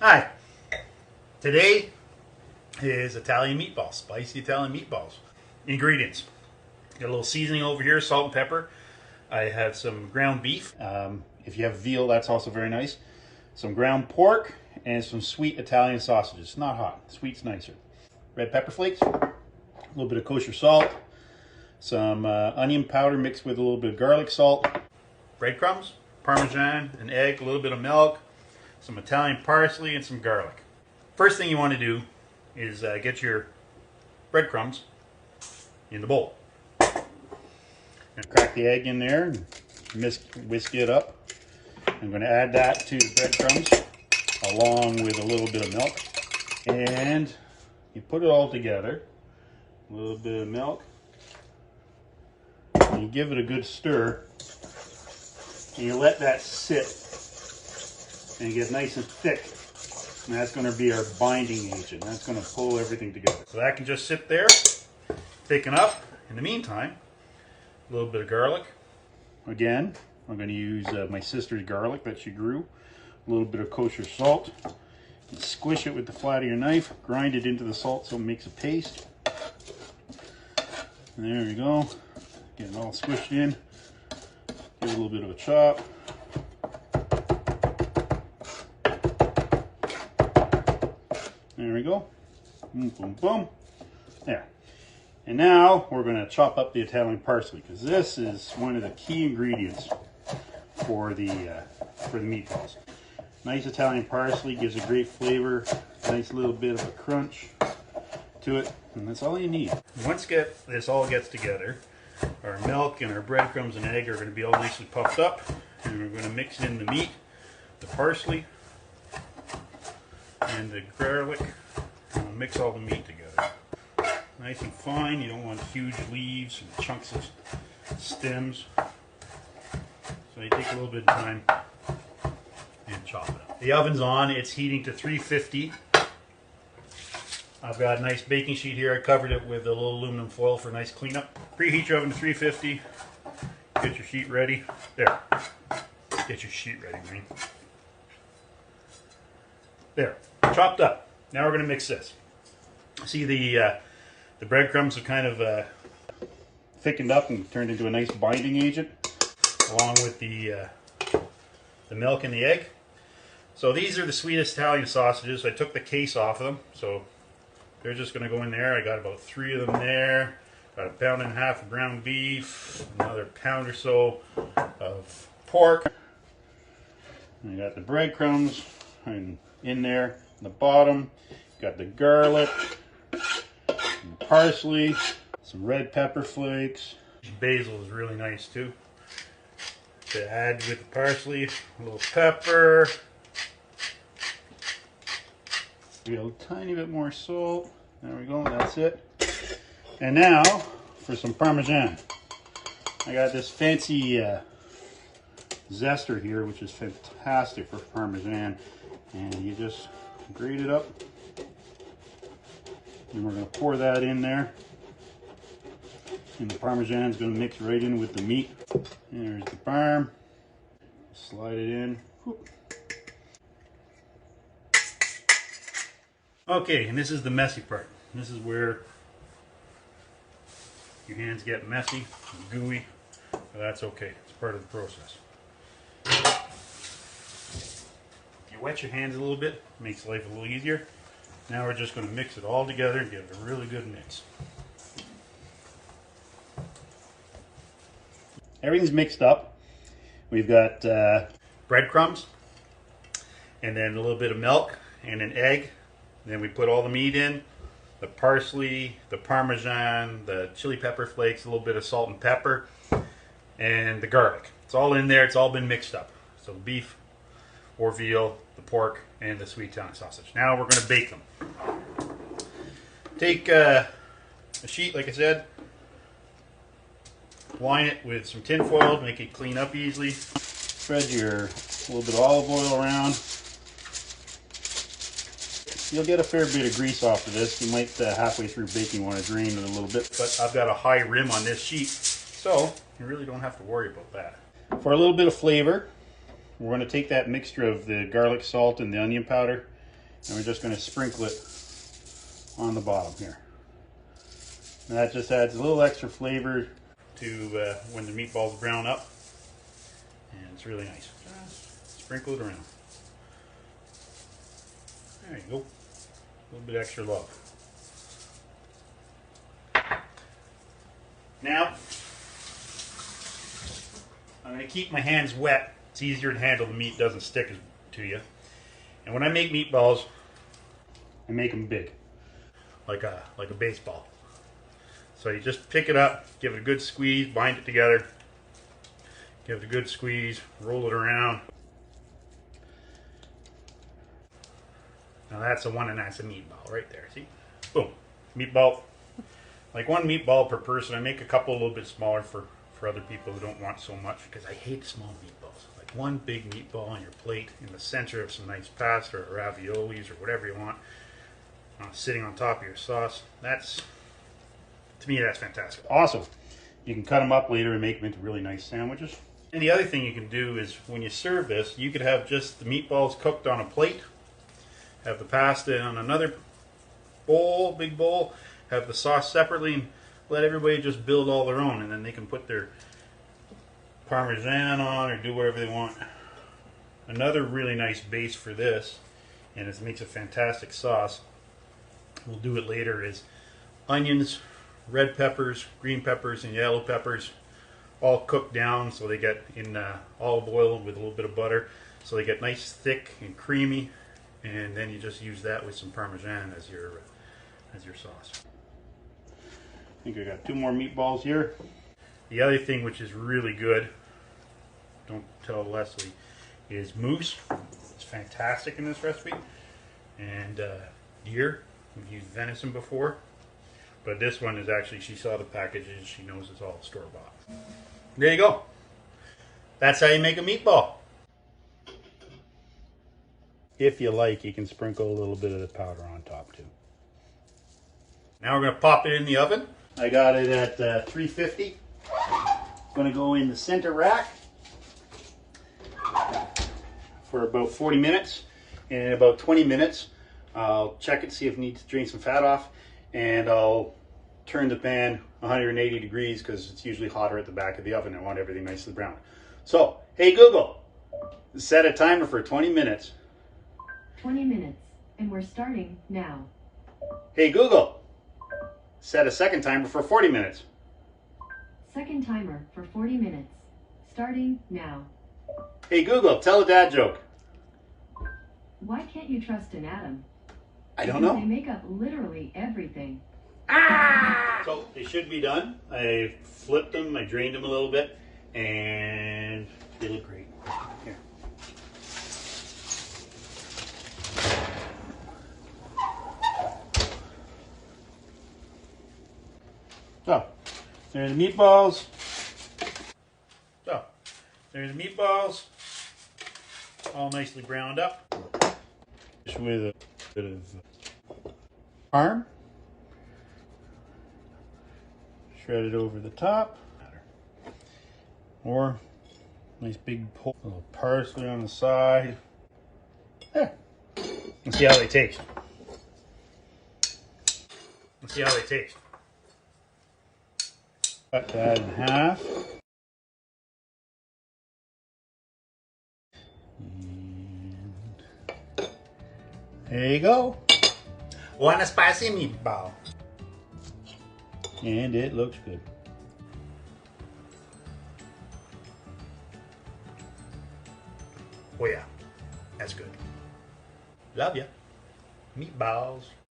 Hi, today is Italian meatballs, spicy Italian meatballs. Ingredients: got a little seasoning over here, salt and pepper. I have some ground beef. If you have veal, that's also very nice. Some ground pork and some sweet Italian sausages. Not hot, sweet's nicer. Red pepper flakes, a little bit of kosher salt, some onion powder mixed with a little bit of garlic salt, breadcrumbs, Parmesan, an egg, a little bit of milk, some Italian parsley, and some garlic. First thing you want to do is get your breadcrumbs in the bowl. And crack the egg in there and whisk it up. I'm going to add that to the breadcrumbs along with a little bit of milk. And you put it all together. A little bit of milk. And you give it a good stir. And you let that sit and get nice and thick. And that's going to be our binding agent. That's going to pull everything together. So that can just sit there, thicken up. In the meantime, a little bit of garlic. Again, I'm going to use my sister's garlic that she grew. A little bit of kosher salt. And squish it with the flat of your knife. Grind it into the salt so it makes a paste. And there we go. Get it all squished in. Give it a little bit of a chop. There we go. Boom, boom, boom. There. And now we're going to chop up the Italian parsley, because this is one of the key ingredients for the meatballs. Nice Italian parsley gives a great flavor, nice little bit of a crunch to it, and that's all you need. Once this all gets together, our milk and our breadcrumbs and egg are going to be all nicely puffed up, and we're going to mix in the meat, the parsley, and the garlic, and we'll mix all the meat together. Nice and fine. You don't want huge leaves and chunks of stems. So you take a little bit of time and chop it up. The oven's on. It's heating to 350. I've got a nice baking sheet here. I covered it with a little aluminum foil for a nice cleanup. Preheat your oven to 350. Get your sheet ready. There. Get your sheet ready, man. There. Chopped up. Now we're going to mix this. See the breadcrumbs have kind of thickened up and turned into a nice binding agent, along with the milk and the egg. So these are the sweetest Italian sausages. I took the case off of them, so they're just going to go in there. I got about 3 of them there. Got 1.5 pounds of ground beef, another pound or so of pork. And I got the breadcrumbs in there, in the bottom. Got the garlic, some parsley, some red pepper flakes. Basil is really nice too. To add with the parsley, a little pepper. A tiny bit more salt. There we go, that's it. And now for some Parmesan. I got this fancy zester here, which is fantastic for Parmesan. And you just grate it up. And we're going to pour that in there. And the Parmesan is going to mix right in with the meat. There's the parm. Slide it in. Whoop. Okay, and this is the messy part. This is where your hands get messy and gooey. But that's okay. It's part of the process. You wet your hands a little bit, makes life a little easier. Now we're just going to mix it all together and give it a really good mix. Everything's mixed up. We've got breadcrumbs, and then a little bit of milk, and an egg. And then we put all the meat in, the parsley, the Parmesan, the chili pepper flakes, a little bit of salt and pepper, and the garlic. It's all in there. It's all been mixed up. So beef or veal, the pork, and the sweet Italian sausage. Now we're going to bake them. Take a sheet, like I said, line it with some tin foil to make it clean up easily. Spread your little bit of olive oil around. You'll get a fair bit of grease off of this. You might halfway through baking want to drain it a little bit, but I've got a high rim on this sheet, so you really don't have to worry about that. For a little bit of flavor, we're going to take that mixture of the garlic salt and the onion powder, And we're just going to sprinkle it on the bottom here. And that just adds a little extra flavor to when the meatballs brown up. And it's really nice. Just sprinkle it around. There you go. A little bit extra love. Now, I'm going to keep my hands wet. It's easier to handle. The meat doesn't stick to you. And when I make meatballs, I make them big, like a baseball. So you just pick it up, give it a good squeeze, bind it together, give it a good squeeze, roll it around. Now that's a one, and that's a meatball right there. See? Boom. Meatball. Like one meatball per person. I make a couple a little bit smaller for other people who don't want so much, because I hate small meatballs. Like one big meatball on your plate in the center of some nice pasta or raviolis or whatever you want, sitting on top of your sauce. That's, to me, that's fantastic. Awesome. You can cut them up later and make them into really nice sandwiches. And the other thing you can do is when you serve this, you could have just the meatballs cooked on a plate, have the pasta on another bowl, big bowl, have the sauce separately, and let everybody just build all their own, and then they can put their Parmesan on or do whatever they want. Another really nice base for this, and it makes a fantastic sauce, we'll do it later, is onions, red peppers, green peppers, and yellow peppers, all cooked down so they get in olive oil with a little bit of butter, so they get nice, thick, and creamy, and then you just use that with some Parmesan as your sauce. I think I got 2 more meatballs here. The other thing which is really good, don't tell Leslie, is mousse. It's fantastic in this recipe. And deer, we've used venison before, but this one is actually, she saw the packages, she knows it's all store-bought. There you go. That's how you make a meatball. If you like, you can sprinkle a little bit of the powder on top too. Now we're going to pop it in the oven. I got it at 350. Going to go in the center rack for about 40 minutes. And in about 20 minutes, I'll check it, see if it needs to drain some fat off. And I'll turn the pan 180 degrees because it's usually hotter at the back of the oven. I want everything nicely brown. So, hey Google, set a timer for 20 minutes. 20 minutes, and we're starting now. Hey Google, set a second timer for 40 minutes. Second timer for 40 minutes, starting now. Hey Google, tell a dad joke. Why can't you trust an atom? I don't know. They make up literally everything. Ah! So they should be done. I flipped them, I drained them a little bit, and they look great. Here. So, there's the meatballs. So, there's the meatballs, all nicely browned up. Just with a bit of parm. Shredded over the top. Or, nice big little parsley on the side. There. Let's see how they taste. Let's see how they taste. Cut that in half. And there you go. One spicy meatball. And it looks good. Oh yeah, that's good. Love ya. Meatballs.